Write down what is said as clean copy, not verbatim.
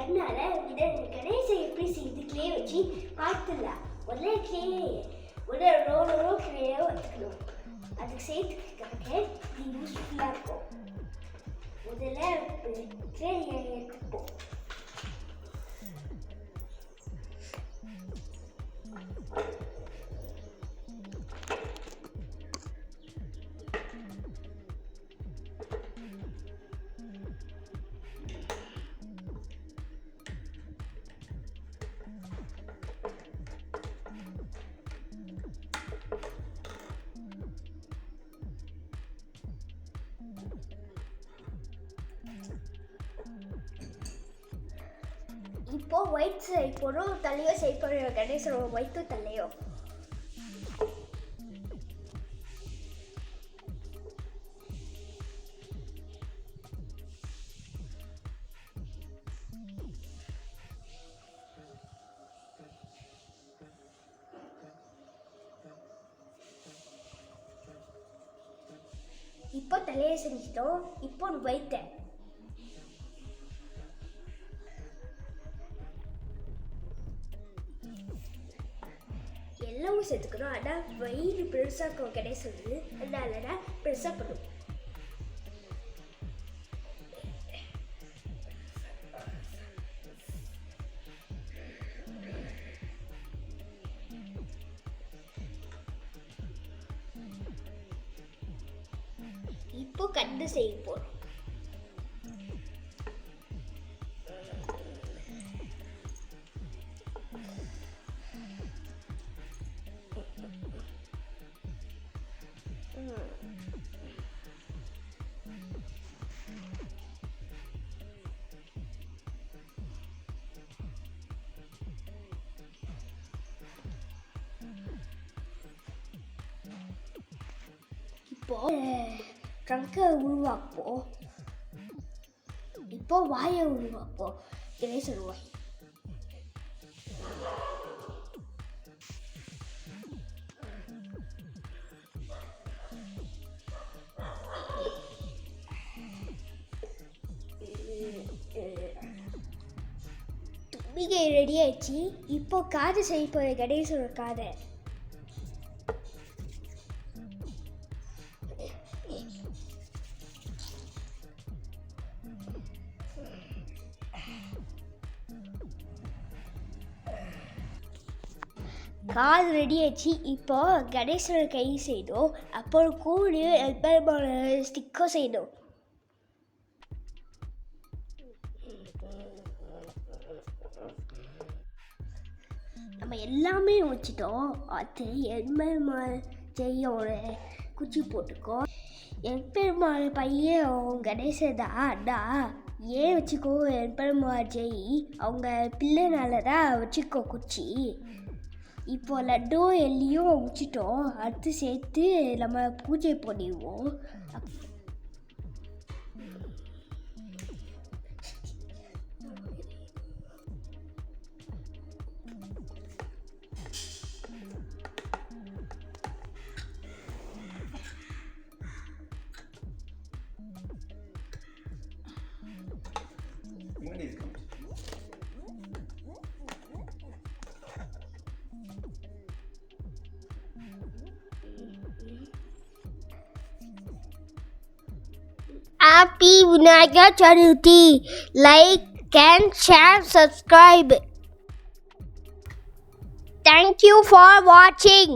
அதனால இதை கணேசை எப்படி செய்து கிளே வச்சு பார்த்துடலாம். முதல்ல ஒரு ரோ கிளேயை வச்சுக்கணும். அதுக்கு செய்யறதுக்காக இது யூஸ்ஃபுல்லாக இருக்கும். முதல்ல கிளேயை எடுத்துப்போம். இப்போ ஒயிட் செய்ய போகிறோம். தலையோ செய்ய போகிறோம். கணேசரோட ஒயிட்டும் தலையோ. இப்போ தலையை செஞ்சிட்டோம். இப்போ ஒயிட்டை எல்லாமே சேர்த்துக்கணும். ஆனால் வயிறு பெருசாக கிடையாது, அதனால தான் பெருசாக பண்ணும். இப்போ கண்டு செய்ய போகிறோம். இப்போ ட்ரங்கை உருவாக்குவோம். இப்போ வாயை உருவாக்குவோம். கணேசர் வாய். தும்பிகை ரெடி ஆயிடுச்சு. இப்போ காது செய்ய போகிற கணேசரோட காதை. காது ரெடி ஆச்சு. இப்போ கணேசரோட கை செய்தோம். அப்புறம் கூட எல்பெருமான ஸ்டிக்கும் செய்தோம். நம்ம எல்லாமே வச்சுட்டோம். அது எல்பெருமான ஜெயோட குச்சி போட்டுக்கோ. எல்பெருமான பையன் கணேசன் தான். அண்ணா ஏன் வச்சுக்கோ, எல்பெருமான ஜெய் அவங்க பிள்ளைனால தான் வச்சுக்கோ குச்சி. இப்போ லட்டும் எல்லையும் வச்சுட்டோம். அடுத்து சேர்த்து நம்ம பூஜை பண்ணிடுவோம். Happy Vinayak Chaturthi. Like and share, subscribe. Thank you for watching.